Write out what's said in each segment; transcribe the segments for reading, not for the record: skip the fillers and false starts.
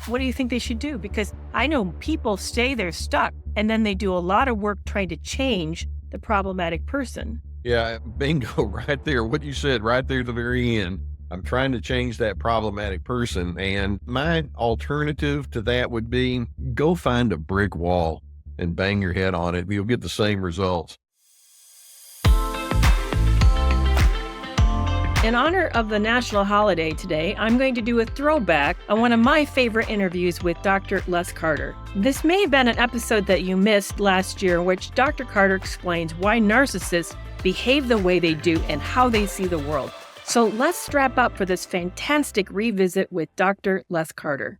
what do you think they should do? Because I know people stay there stuck, and then they do a lot of work trying to change the problematic person. Yeah, bingo, right there. What you said right there at the very end. I'm trying to change that problematic person. And my alternative to that would be go find a brick wall and bang your head on it. You'll get the same results. In honor of the national holiday today, I'm going to do a throwback on one of my favorite interviews with Dr. Les Carter. This may have been an episode that you missed last year in which Dr. Carter explains why narcissists behave the way they do and how they see the world. So let's strap up for this fantastic revisit with Dr. Les Carter.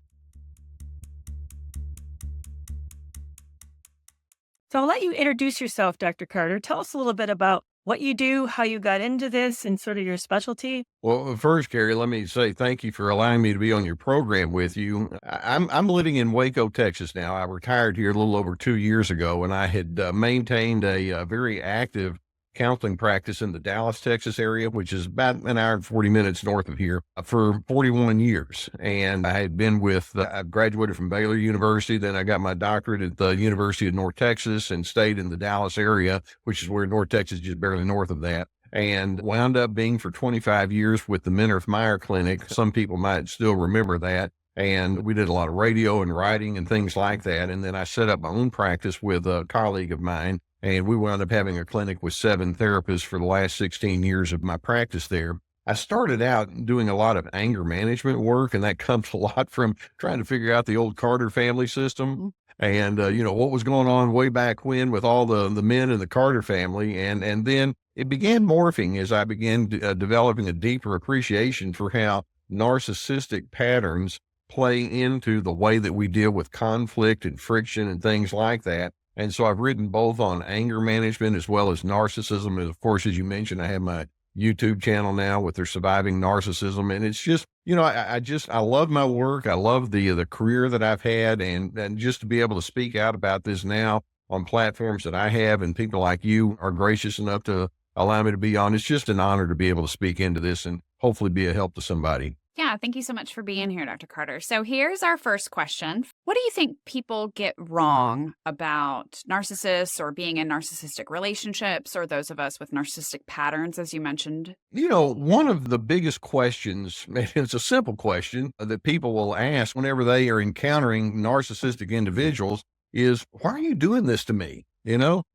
So I'll let you introduce yourself, Dr. Carter. Tell us a little bit about what you do, how you got into this, and sort of your specialty. Well, first, Kerry, let me say thank you for allowing me to be on your program with you. I'm living in Waco, Texas now. I retired here a little over 2 years ago, and I had maintained a very active counseling practice in the Dallas, Texas area, which is about an hour and 40 minutes north of here, for 41 years. And I had been I graduated from Baylor University. Then I got my doctorate at the University of North Texas and stayed in the Dallas area, which is where North Texas is just barely north of that. And wound up being for 25 years with the Menor Meyer Clinic. Some people might still remember that. And we did a lot of radio and writing and things like that. And then I set up my own practice with a colleague of mine. And we wound up having a clinic with 7 therapists for the last 16 years of my practice there. I started out doing a lot of anger management work, and that comes a lot from trying to figure out the old Carter family system and, what was going on way back when with all the men in the Carter family. And then it began morphing as I began developing a deeper appreciation for how narcissistic patterns play into the way that we deal with conflict and friction and things like that. And so I've written both on anger management as well as narcissism. And of course, as you mentioned, I have my YouTube channel now with their Surviving Narcissism. And it's just, I love my work. I love the career that I've had, and just to be able to speak out about this now on platforms that I have, and people like you are gracious enough to allow me to be on. It's just an honor to be able to speak into this and hopefully be a help to somebody. Yeah, thank you so much for being here, Dr. Carter. So here's our first question. What do you think people get wrong about narcissists or being in narcissistic relationships, or those of us with narcissistic patterns, as you mentioned? One of the biggest questions, and it's a simple question that people will ask whenever they are encountering narcissistic individuals is, why are you doing this to me?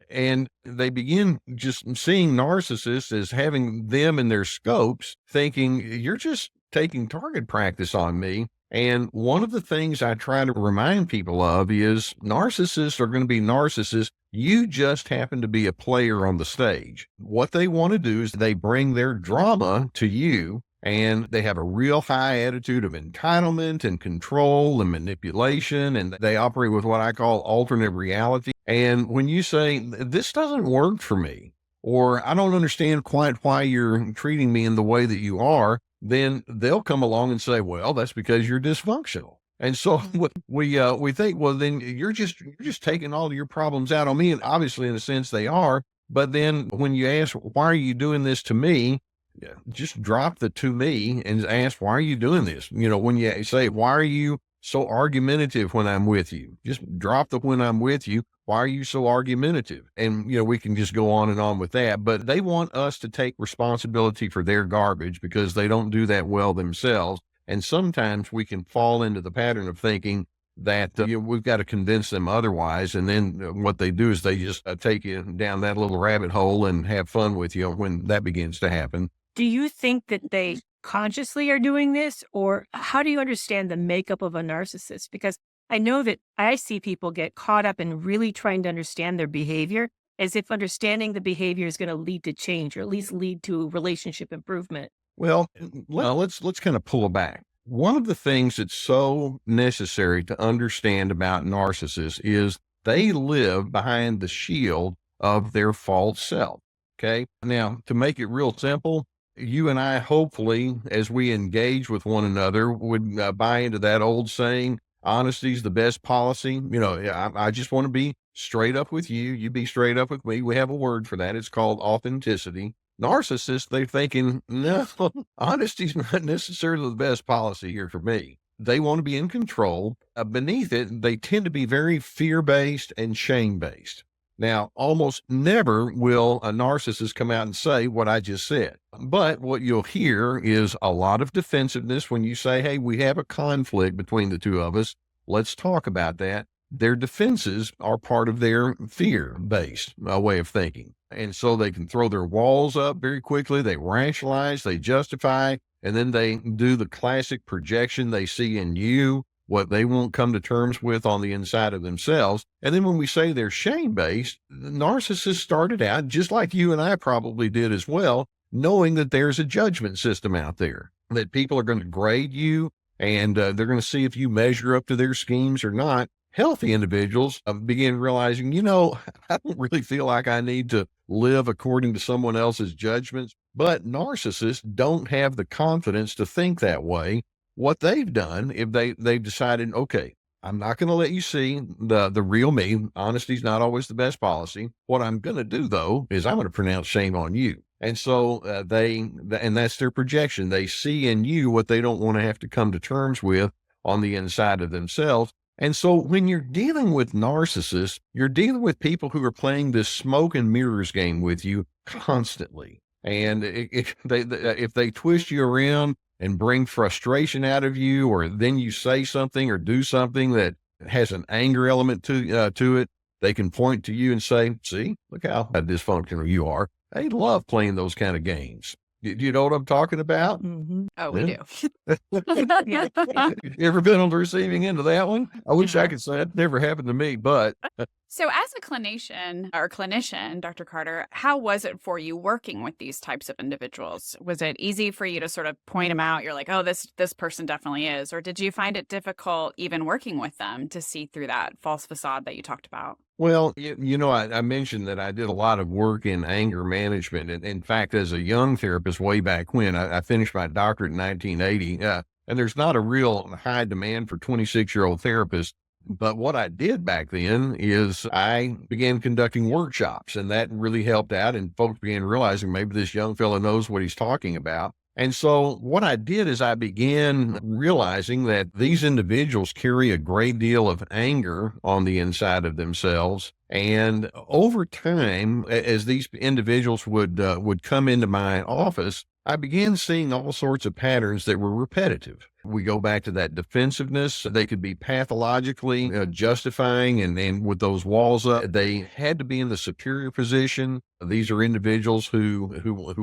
And they begin just seeing narcissists as having them in their scopes, thinking you're just taking target practice on me. And one of the things I try to remind people of is narcissists are going to be narcissists. You just happen to be a player on the stage. What they want to do is they bring their drama to you, and they have a real high attitude of entitlement and control and manipulation, and they operate with what I call alternate reality. And when you say, this doesn't work for me, or I don't understand quite why you're treating me in the way that you are, then they'll come along and say, well, that's because you're dysfunctional. And so we think, well, then you're just taking all of your problems out on me. And obviously, in a sense, they are. But then when you ask, why are you doing this to me? Just drop the to me and ask, why are you doing this? When you say, why are you so argumentative when I'm with you? Just drop the when I'm with you. Why are you so argumentative? And, we can just go on and on with that. But they want us to take responsibility for their garbage because they don't do that well themselves. And sometimes we can fall into the pattern of thinking that we've got to convince them otherwise. And then what they do is they just take you down that little rabbit hole and have fun with you when that begins to happen. Do you think that they consciously are doing this, or how do you understand the makeup of a narcissist? Because I know that I see people get caught up in really trying to understand their behavior, as if understanding the behavior is going to lead to change, or at least lead to relationship improvement. Well, let's kind of pull back. One of the things that's so necessary to understand about narcissists is they live behind the shield of their false self. Okay. Now, to make it real simple, you and I, hopefully, as we engage with one another, would buy into that old saying, honesty is the best policy. I just want to be straight up with you. You be straight up with me. We have a word for that. It's called authenticity. Narcissists, they're thinking, no, honesty's not necessarily the best policy here for me. They want to be in control. Beneath it, they tend to be very fear-based and shame-based. Now, almost never will a narcissist come out and say what I just said. But what you'll hear is a lot of defensiveness when you say, hey, we have a conflict between the two of us. Let's talk about that. Their defenses are part of their fear-based way of thinking. And so they can throw their walls up very quickly. They rationalize, they justify, and then they do the classic projection they see in you, what they won't come to terms with on the inside of themselves. And then when we say they're shame-based, the narcissists started out, just like you and I probably did as well, knowing that there's a judgment system out there, that people are going to grade you, and they're going to see if you measure up to their schemes or not. Healthy individuals begin realizing, I don't really feel like I need to live according to someone else's judgments. But narcissists don't have the confidence to think that way. What they've done, if they've decided, okay, I'm not going to let you see the real me. Honesty's not always the best policy. What I'm going to do, though, is I'm going to pronounce shame on you. And so and that's their projection. They see in you what they don't want to have to come to terms with on the inside of themselves. And so when you're dealing with narcissists, you're dealing with people who are playing this smoke and mirrors game with you constantly. And if they twist you around and bring frustration out of you, or then you say something or do something that has an anger element to it, they can point to you and say, see, look how dysfunctional you are. They love playing those kind of games. Do you know what I'm talking about? Mm-hmm. Oh, we do. You ever been on the receiving end of that one? I wish I could say it never happened to me, but. So as a clinician, Dr. Carter, how was it for you working with these types of individuals? Was it easy for you to sort of point them out? You're like, oh, this person definitely is. Or did you find it difficult even working with them to see through that false facade that you talked about? Well, I mentioned that I did a lot of work in anger management. And in fact, as a young therapist way back when, I finished my doctorate in 1980, and there's not a real high demand for 26-year-old therapists. But what I did back then is I began conducting workshops, and that really helped out. And folks began realizing maybe this young fellow knows what he's talking about. And so what I did is I began realizing that these individuals carry a great deal of anger on the inside of themselves. And over time, as these individuals would come into my office, I began seeing all sorts of patterns that were repetitive. We go back to that defensiveness. They could be pathologically justifying, and with those walls up, they had to be in the superior position. These are individuals who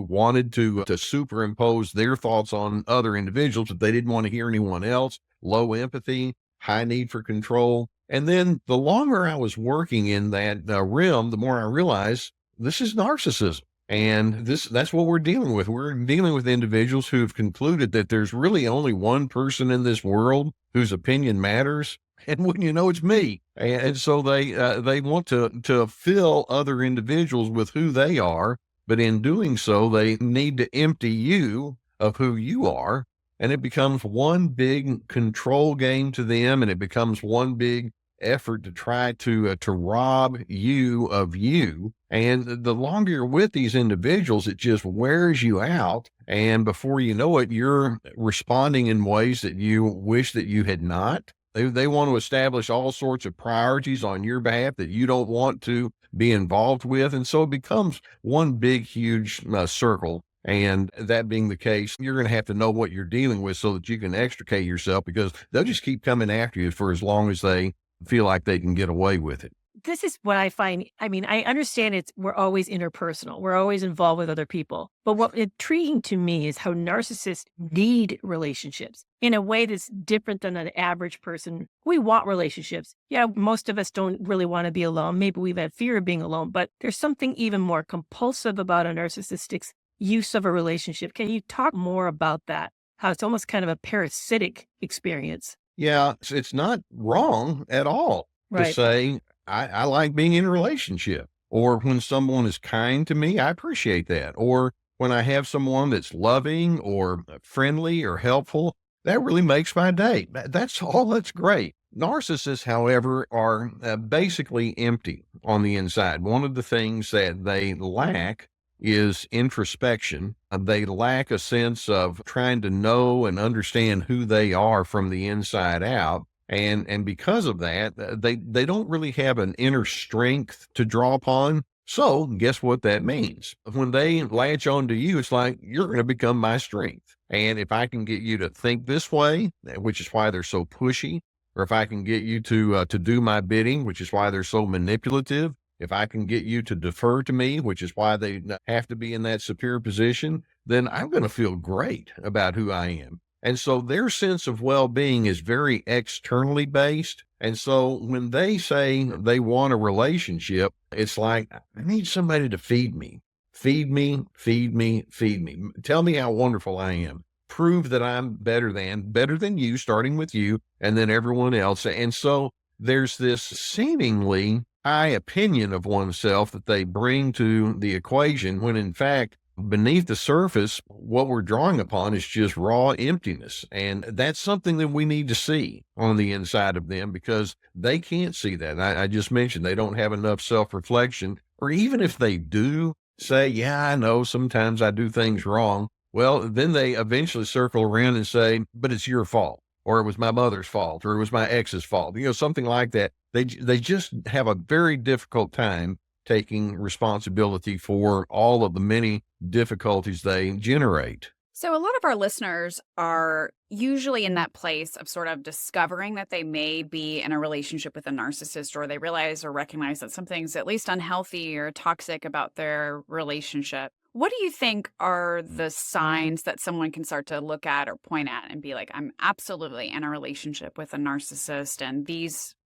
wanted to superimpose their thoughts on other individuals, but they didn't want to hear anyone else. Low empathy, high need for control. And then the longer I was working in that realm, the more I realized this is narcissism. And that's what we're dealing with. We're dealing with individuals who have concluded that there's really only one person in this world whose opinion matters. And wouldn't you know, it's me. And so they want to fill other individuals with who they are. But in doing so, they need to empty you of who you are. And it becomes one big control game to them. And it becomes one big effort to try to rob you of you. And the longer you're with these individuals, it just wears you out. And before you know it, you're responding in ways that you wish that you had not. They want to establish all sorts of priorities on your behalf that you don't want to be involved with. And so it becomes one big, huge circle. And that being the case, you're going to have to know what you're dealing with so that you can extricate yourself, because they'll just keep coming after you for as long as they feel like they can get away with it. This is what I find. I mean, I understand we're always interpersonal. We're always involved with other people. But what's intriguing to me is how narcissists need relationships in a way that's different than an average person. We want relationships. Yeah, most of us don't really want to be alone. Maybe we've had fear of being alone, but there's something even more compulsive about a narcissistic's use of a relationship. Can you talk more about that? How it's almost kind of a parasitic experience. Yeah, it's not wrong at all to say, I like being in a relationship. Or when someone is kind to me, I appreciate that. Or when I have someone that's loving or friendly or helpful, that really makes my day. That's all. That's great. Narcissists, however, are basically empty on the inside. One of the things that they lack is introspection. They lack a sense of trying to know and understand who they are from the inside out. And because of that, they don't really have an inner strength to draw upon. So guess what that means? When they latch on to you, it's like, you're going to become my strength. And if I can get you to think this way, which is why they're so pushy, or if I can get you to do my bidding, which is why they're so manipulative, if I can get you to defer to me, which is why they have to be in that superior position, then I'm going to feel great about who I am. And so their sense of well-being is very externally based. And so when they say they want a relationship, it's like, I need somebody to feed me. Feed me, feed me, feed me. Tell me how wonderful I am. Prove that I'm better than you, starting with you, and then everyone else. And so there's this seemingly high opinion of oneself that they bring to the equation, when in fact, beneath the surface, what we're drawing upon is just raw emptiness. And that's something that we need to see on the inside of them, because they can't see that. I just mentioned they don't have enough self-reflection, or even if they do say, yeah, I know sometimes I do things wrong. Well, then they eventually circle around and say, but it's your fault, or it was my mother's fault, or it was my ex's fault, something like that. They just have a very difficult time taking responsibility for all of the many difficulties they generate. So a lot of our listeners are usually in that place of sort of discovering that they may be in a relationship with a narcissist, or they realize or recognize that something's at least unhealthy or toxic about their relationship. What do you think are the signs that someone can start to look at or point at and be like, I'm absolutely in a relationship with a narcissist, and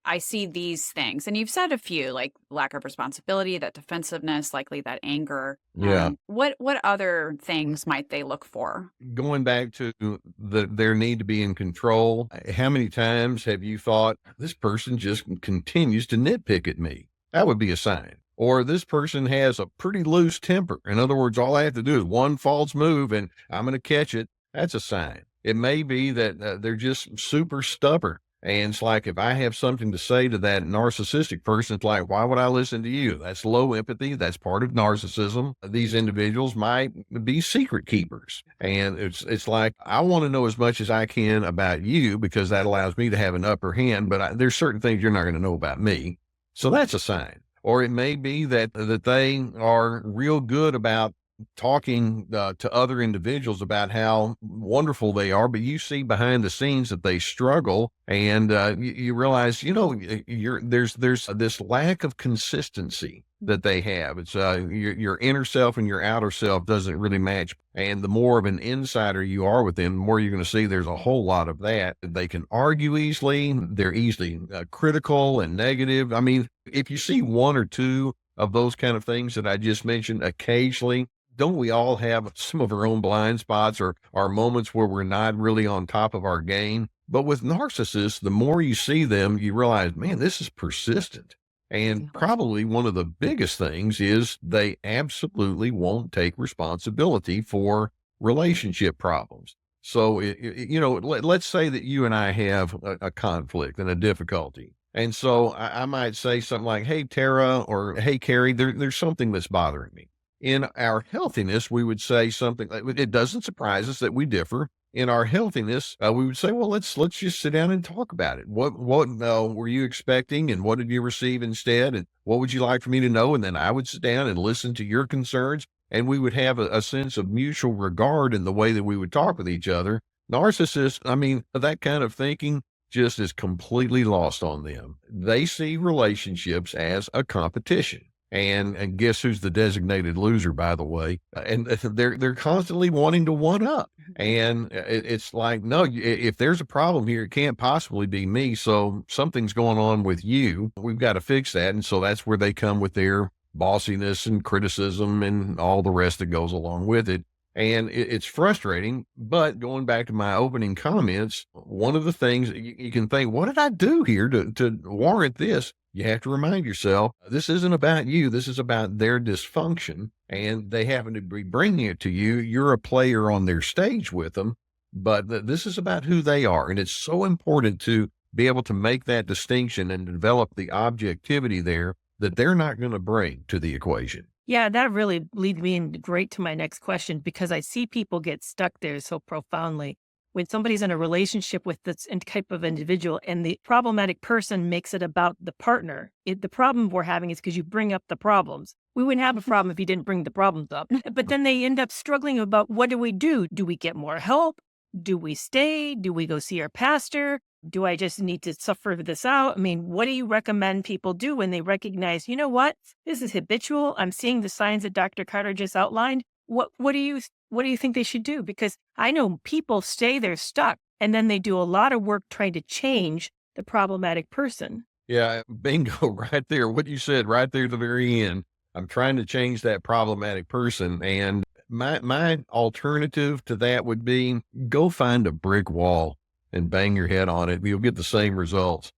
I see these things? And you've said a few, like lack of responsibility, that defensiveness, likely that anger. Yeah. What other things might they look for? Going back to their need to be in control, how many times have you thought, this person just continues to nitpick at me? That would be a sign. Or this person has a pretty loose temper. In other words, all I have to do is one false move and I'm going to catch it. That's a sign. It may be that they're just super stubborn. And it's like, if I have something to say to that narcissistic person, it's like, why would I listen to you? That's low empathy. That's part of narcissism. These individuals might be secret keepers. And it's like, I want to know as much as I can about you, because that allows me to have an upper hand, but there's certain things you're not going to know about me. So that's a sign. Or it may be that they are real good about talking to other individuals about how wonderful they are, but you see behind the scenes that they struggle, and you realize, there's this lack of consistency that they have. It's your inner self and your outer self doesn't really match. And the more of an insider you are with them, the more you're going to see there's a whole lot of that. They can argue easily. They're easily critical and negative. I mean, if you see one or two of those kind of things that I just mentioned occasionally, don't we all have some of our own blind spots or our moments where we're not really on top of our game? But with narcissists, the more you see them, you realize, man, this is persistent. And probably one of the biggest things is they absolutely won't take responsibility for relationship problems. So, let's say that you and I have a conflict and a difficulty. And so I might say something like, hey, Tara, or hey, Kerry, there's something that's bothering me. In our healthiness, we would say something like, it doesn't surprise us that we differ. In our healthiness, we would say, well, let's just sit down and talk about it. What were you expecting, and what did you receive instead? And what would you like for me to know? And then I would sit down and listen to your concerns, and we would have a sense of mutual regard in the way that we would talk with each other. Narcissists, that kind of thinking just is completely lost on them. They see relationships as a competition. And guess who's the designated loser, by the way? And they're constantly wanting to one up. And it's like, no, if there's a problem here, it can't possibly be me. So something's going on with you. We've got to fix that. And so that's where they come with their bossiness and criticism and all the rest that goes along with it. And it's frustrating. But going back to my opening comments, one of the things you can think, what did I do here to warrant this? You have to remind yourself, this isn't about you. This is about their dysfunction, and they happen to be bringing it to you. You're a player on their stage with them, but this is about who they are. And it's so important to be able to make that distinction and develop the objectivity there that they're not going to bring to the equation. Yeah, that really leads me in great to my next question because I see people get stuck there so profoundly. When somebody's in a relationship with this type of individual and the problematic person makes it about the partner, the problem we're having is because you bring up the problems. We wouldn't have a problem if you didn't bring the problems up. But then they end up struggling about what do we do? Do we get more help? Do we stay? Do we go see our pastor? Do I just need to suffer this out? I mean, what do you recommend people do when they recognize, you know what, this is habitual. I'm seeing the signs that Dr. Carter just outlined. What do you think they should do? Because I know people stay there stuck and then they do a lot of work trying to change the problematic person. Yeah, bingo, right there. What you said right there at the very end. I'm trying to change that problematic person. And my alternative to that would be go find a brick wall and bang your head on it. You'll get the same results.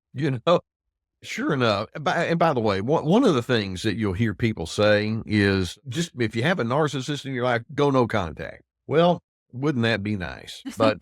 Sure enough. And by the way, one of the things that you'll hear people say is just if you have a narcissist in your life, go no contact. Well, wouldn't that be nice? But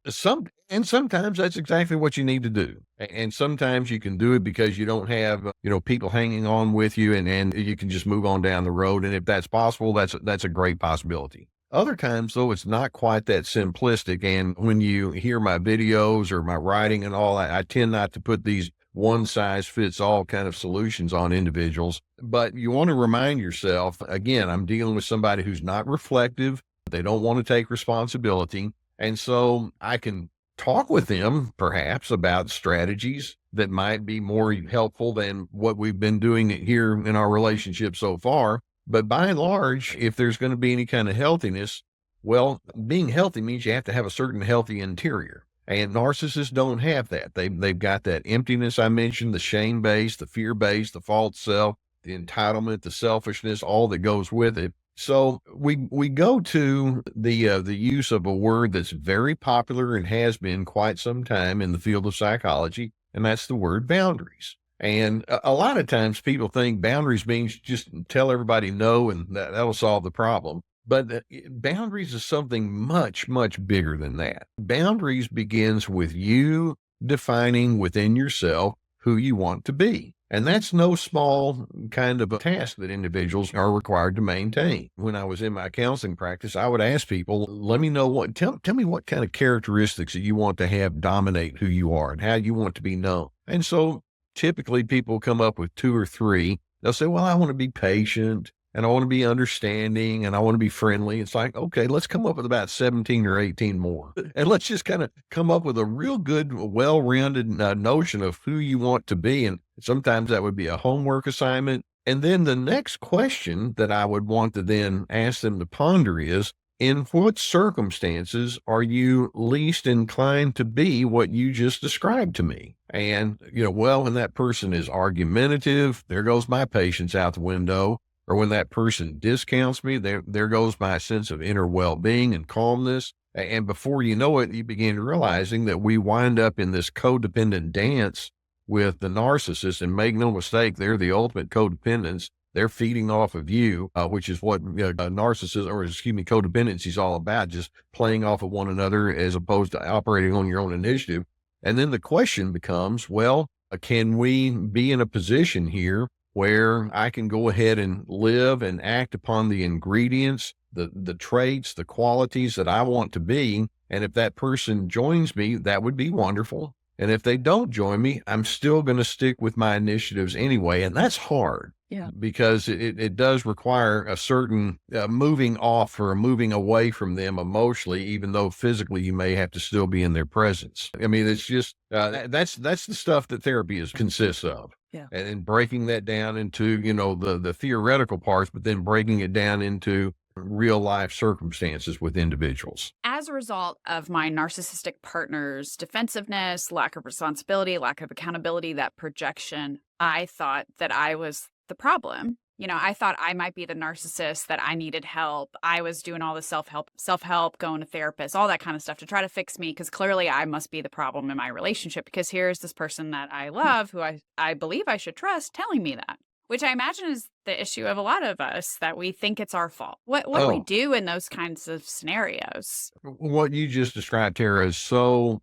sometimes that's exactly what you need to do. And sometimes you can do it because you don't have, people hanging on with you and you can just move on down the road. And if that's possible, that's a great possibility. Other times, though, it's not quite that simplistic. And when you hear my videos or my writing and all, I tend not to put these one size fits all kind of solutions on individuals. But you want to remind yourself, again, I'm dealing with somebody who's not reflective. They don't want to take responsibility. And so I can talk with them perhaps about strategies that might be more helpful than what we've been doing here in our relationship so far. But by and large, if there's going to be any kind of healthiness, well, being healthy means you have to have a certain healthy interior. And narcissists don't have that. They've got that emptiness I mentioned, the shame base, the fear base, the false self, the entitlement, the selfishness, all that goes with it. So we go to the use of a word that's very popular and has been quite some time in the field of psychology, and that's the word boundaries. And a lot of times people think boundaries means just tell everybody no and that'll solve the problem. But boundaries is something much, much bigger than that. Boundaries begins with you defining within yourself who you want to be. And that's no small kind of a task that individuals are required to maintain. When I was in my counseling practice, I would ask people, let me know tell me what kind of characteristics that you want to have dominate who you are and how you want to be known. And so typically people come up with 2 or 3. They'll say, well, I want to be patient and I want to be understanding and I want to be friendly. It's like, okay, let's come up with about 17 or 18 more. And let's just kind of come up with a real good, well-rounded notion of who you want to be. And sometimes that would be a homework assignment. And then the next question that I would want to then ask them to ponder is, in what circumstances are you least inclined to be what you just described to me? And, when that person is argumentative, there goes my patience out the window. Or when that person discounts me, there goes my sense of inner well-being and calmness. And before you know it, you begin realizing that we wind up in this codependent dance with the narcissist. And make no mistake, they're the ultimate codependents. They're feeding off of you, which is what codependency is all about, just playing off of one another as opposed to operating on your own initiative. And then the question becomes, well, can we be in a position here where I can go ahead and live and act upon the ingredients, the traits, the qualities that I want to be. And if that person joins me, that would be wonderful. And if they don't join me, I'm still going to stick with my initiatives anyway. And that's hard. Yeah. Because it does require a certain moving off or moving away from them emotionally, even though physically you may have to still be in their presence. I mean, it's just, that's the stuff that therapy consists of. Yeah. And breaking that down into, the theoretical parts, but then breaking it down into real life circumstances with individuals. As a result of my narcissistic partner's defensiveness, lack of responsibility, lack of accountability, that projection, I thought that I was the problem. I thought I might be the narcissist, that I needed help. I was doing all the self-help, going to therapists, all that kind of stuff to try to fix me, because clearly I must be the problem in my relationship, because here's this person that I love, who I believe I should trust, telling me that, which I imagine is the issue of a lot of us, that we think it's our fault. What do we do in those kinds of scenarios? What you just described, Tara, is so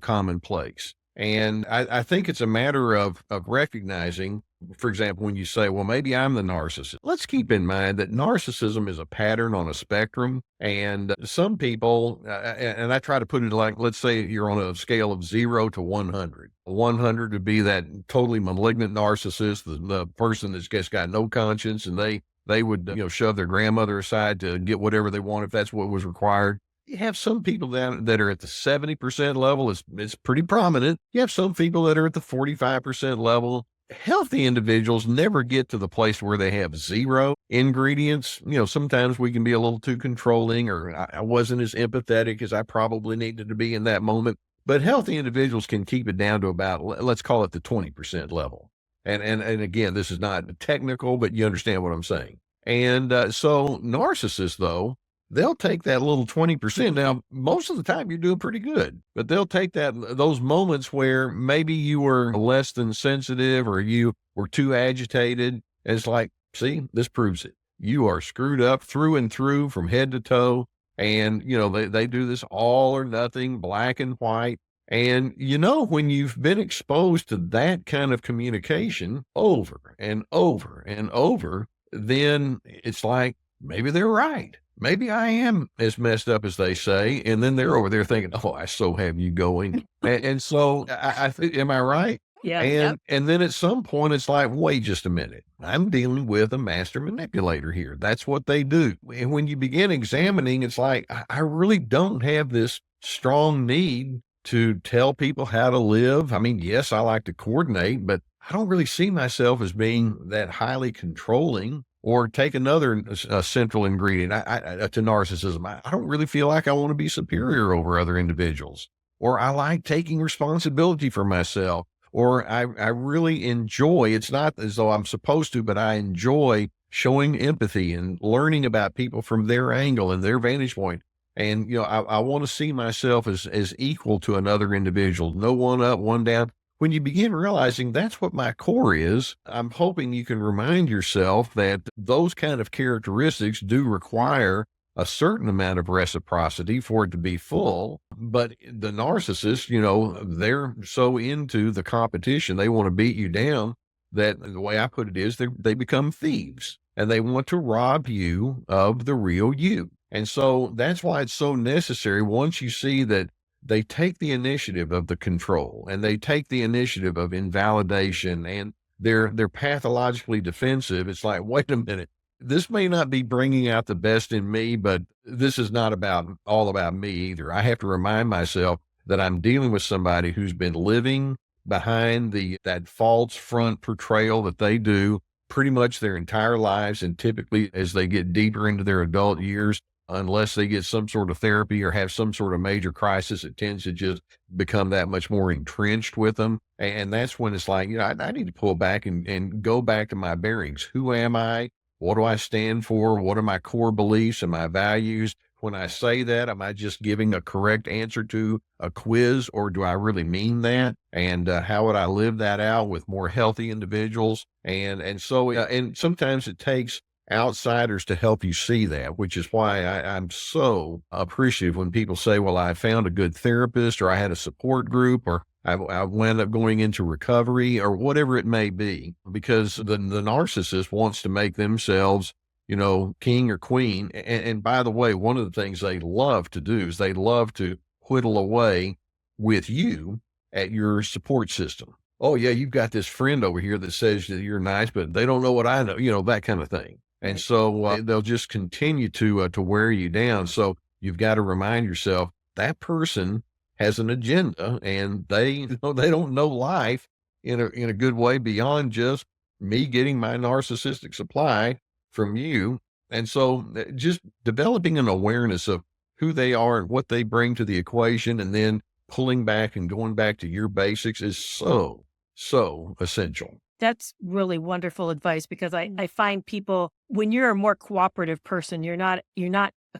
commonplace. And I think it's a matter of recognizing For example, when you say, well, maybe I'm the narcissist, let's keep in mind that narcissism is a pattern on a spectrum. And some people, and I try to put it like, let's say you're on a scale of 0 to 100. 100 would be that totally malignant narcissist, the person that's just got no conscience, and they would, shove their grandmother aside to get whatever they want if that's what was required. You have some people that are at the 70% level. It's pretty prominent. You have some people that are at the 45% level. Healthy individuals never get to the place where they have zero ingredients. Sometimes we can be a little too controlling, or I wasn't as empathetic as I probably needed to be in that moment. But healthy individuals can keep it down to about, let's call it the 20% level. And again, this is not technical, but you understand what I'm saying. And so narcissists, though, they'll take that little 20%. Now, most of the time you're doing pretty good, but they'll take those moments where maybe you were less than sensitive or you were too agitated. And it's like, see, this proves it. You are screwed up through and through from head to toe. And, they do this all or nothing, black and white. And, when you've been exposed to that kind of communication over and over and over, then it's like, maybe they're right. Maybe I am as messed up as they say. And then they're over there thinking, oh, I so have you going. And so I think, am I right? Yeah. And then at some point it's like, wait just a minute. I'm dealing with a master manipulator here. That's what they do. And when you begin examining, it's like, I really don't have this strong need to tell people how to live. I mean, yes, I like to coordinate, but I don't really see myself as being that highly controlling. Or take another central ingredient to narcissism. I don't really feel like I want to be superior over other individuals. Or I like taking responsibility for myself. Or I really enjoy, it's not as though I'm supposed to, but I enjoy showing empathy and learning about people from their angle and their vantage point. And, I want to see myself as equal to another individual. No one up, one down. When you begin realizing that's what my core is, I'm hoping you can remind yourself that those kind of characteristics do require a certain amount of reciprocity for it to be full. But the narcissist, they're so into the competition, they want to beat you down, that the way I put it is they become thieves and they want to rob you of the real you. And so that's why it's so necessary once you see that they take the initiative of the control and they take the initiative of invalidation and they're pathologically defensive. It's like, wait a minute, this may not be bringing out the best in me, but this is not all about me either. I have to remind myself that I'm dealing with somebody who's been living behind that false front portrayal that they do pretty much their entire lives. And typically as they get deeper into their adult years, unless they get some sort of therapy or have some sort of major crisis, it tends to just become that much more entrenched with them. And that's when it's like, I need to pull back and go back to my bearings. Who am I? What do I stand for? What are my core beliefs and my values? When I say that, am I just giving a correct answer to a quiz, or do I really mean that? And how would I live that out with more healthy individuals? And so, and sometimes it takes outsiders to help you see that, which is why I'm so appreciative when people say, well, I found a good therapist, or I had a support group, or I wound up going into recovery, or whatever it may be, because the narcissist wants to make themselves, king or queen. And by the way, one of the things they love to do is they love to whittle away with you at your support system. Oh yeah, you've got this friend over here that says that you're nice, but they don't know what I know, that kind of thing. And so they'll just continue to wear you down. So you've got to remind yourself that person has an agenda, and they don't know life in a good way beyond just me getting my narcissistic supply from you. And so just developing an awareness of who they are and what they bring to the equation, and then pulling back and going back to your basics is so essential. That's really wonderful advice, because I find people, when you're a more cooperative person, you're not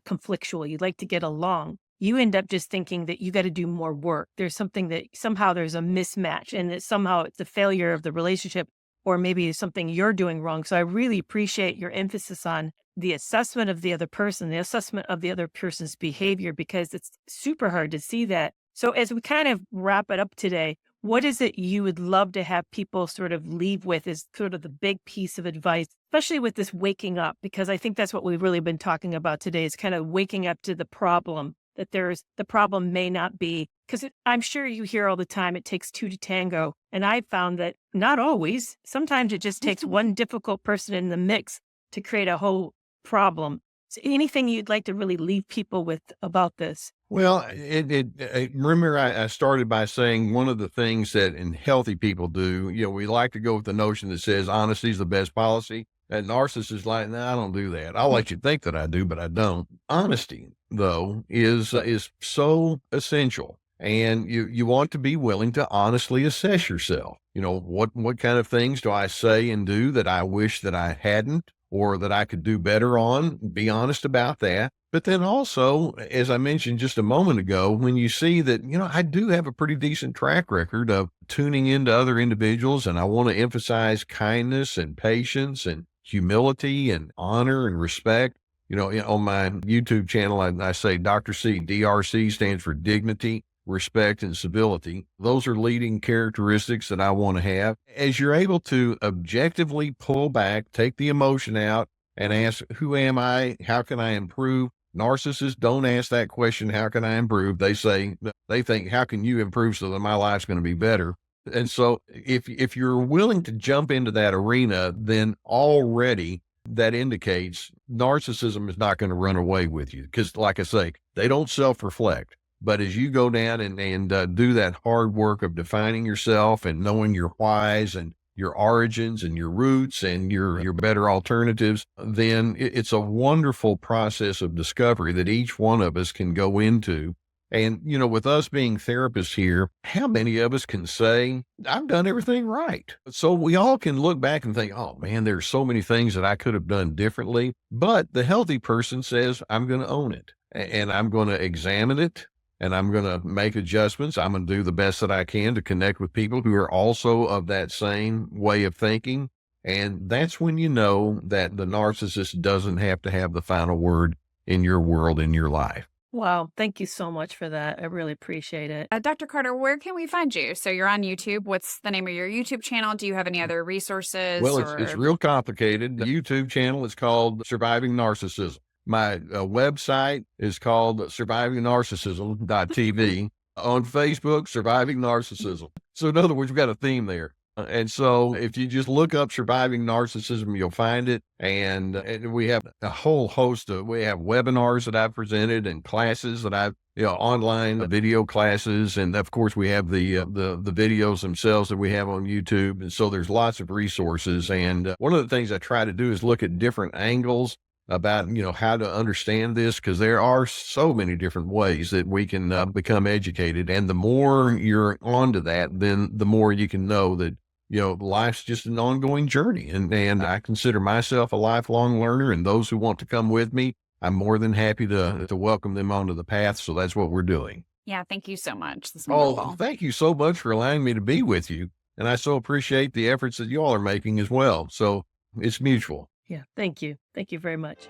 conflictual. You like to get along. You end up just thinking that you got to do more work. There's something that somehow there's a mismatch, and that somehow it's a failure of the relationship, or maybe it's something you're doing wrong. So I really appreciate your emphasis on the assessment of the other person, the assessment of the other person's behavior, because it's super hard to see that. So as we kind of wrap it up today, what is it you would love to have people sort of leave with is sort of the big piece of advice, especially with this waking up? Because I think that's what we've really been talking about today is kind of waking up to the problem, that the problem may not be, because I'm sure you hear all the time, it takes two to tango. And I found that not always, sometimes it just takes one difficult person in the mix to create a whole problem. So anything you'd like to really leave people with about this? Well, remember I started by saying one of the things that in healthy people do, we like to go with the notion that says honesty is the best policy. And narcissists is like, no, I don't do that. I'll let you think that I do, but I don't. Honesty, though, is so essential. And you want to be willing to honestly assess yourself. What kind of things do I say and do that I wish that I hadn't or that I could do better on? Be honest about that. But then also, as I mentioned just a moment ago, when you see that, I do have a pretty decent track record of tuning into other individuals, and I want to emphasize kindness and patience and humility and honor and respect. On my YouTube channel, I say Dr. C, DRC stands for dignity, respect, and civility. Those are leading characteristics that I want to have. As you're able to objectively pull back, take the emotion out, and ask, who am I? How can I improve? Narcissists don't ask that question, how can I improve? They think, how can you improve so that my life's going to be better? And so if you're willing to jump into that arena, then already that indicates narcissism is not going to run away with you. Because like I say, they don't self-reflect. But as you go down and do that hard work of defining yourself and knowing your whys and your origins and your roots and your better alternatives, then it's a wonderful process of discovery that each one of us can go into. And, with us being therapists here, how many of us can say, I've done everything right? So we all can look back and think, oh man, there's so many things that I could have done differently. But the healthy person says, I'm going to own it and I'm going to examine it. And I'm going to make adjustments. I'm going to do the best that I can to connect with people who are also of that same way of thinking. And that's when you know that the narcissist doesn't have to have the final word in your world, in your life. Wow. Thank you so much for that. I really appreciate it. Dr. Carter, where can we find you? So you're on YouTube. What's the name of your YouTube channel? Do you have any other resources? Well, it's real complicated. The YouTube channel is called Surviving Narcissism. My website is called survivingnarcissism.tv. On Facebook, Surviving Narcissism. So in other words, we've got a theme there. And so if you just look up Surviving Narcissism, you'll find it. And we have a whole host we have webinars that I've presented and classes that I've, online video classes. And of course we have the videos themselves that we have on YouTube. And so there's lots of resources. And one of the things I try to do is look at different angles about, how to understand this, because there are so many different ways that we can become educated. And the more you're onto that, then the more you can know that, life's just an ongoing journey. And I consider myself a lifelong learner, and those who want to come with me, I'm more than happy to welcome them onto the path. So that's what we're doing. Yeah. Thank you so much. Thank you so much for allowing me to be with you. And I so appreciate the efforts that you all are making as well. So it's mutual. Yeah, thank you. Thank you very much.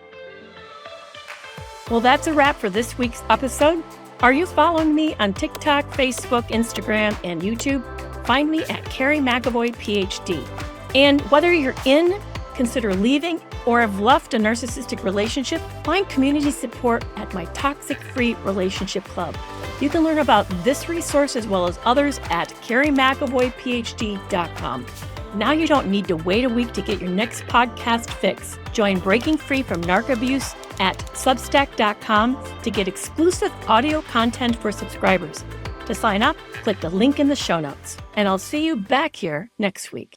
Well, that's a wrap for this week's episode. Are you following me on TikTok, Facebook, Instagram, and YouTube? Find me at Kerry McAvoy, Ph.D. And whether you're in, consider leaving, or have left a narcissistic relationship, find community support at my Toxic Free Relationship Club. You can learn about this resource as well as others at kerrymcavoyphd.com. Now you don't need to wait a week to get your next podcast fix. Join Breaking Free from Narc Abuse at substack.com to get exclusive audio content for subscribers. To sign up, click the link in the show notes. And I'll see you back here next week.